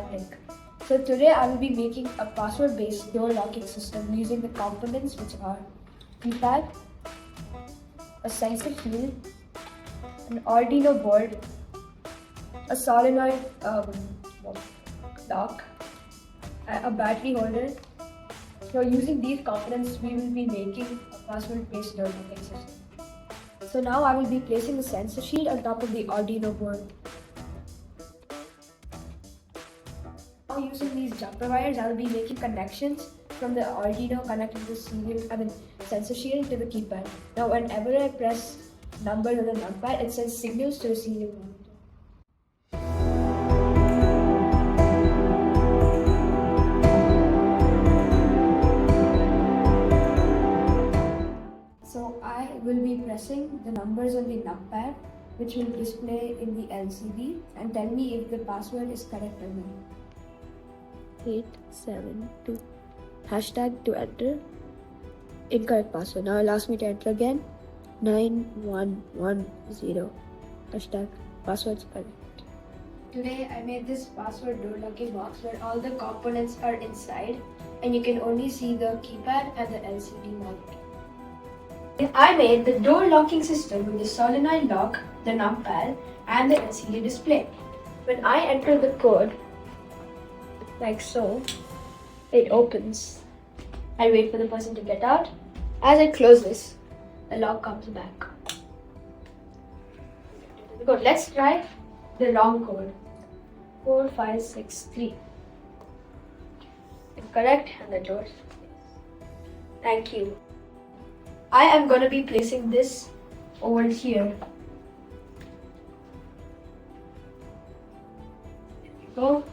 Karthik. So today I will be making a password-based door locking system using the components which are Keypad, a sensor shield, an Arduino board, a solenoid lock, a battery holder. So using these components we will be making a password-based door locking system. So now I will be placing the sensor shield on top of the Arduino board. Now using these jumper wires, I will be making connections from the Arduino connected to the sensor shield to the keypad. Now whenever I press numbers on the numpad, it sends signals to the serial monitor. So I will be pressing the numbers on the numpad, which will display in the LCD and tell me if the password is correct or not. 872 hashtag to enter. Incorrect password. Now it'll ask me to enter again. 9110 hashtag password's correct. Today I made this password door locking box where all the components are inside and you can only see the keypad and the LCD monitor. I made the door locking system with the solenoid lock, the numpad and the LCD display. When I enter the code, like so, it opens. I wait for the person to get out. As I close this, the lock comes back. Good. Let's try the wrong code. 4563. Correct, and the door. Thank you. I am going to be placing this over here. There we go.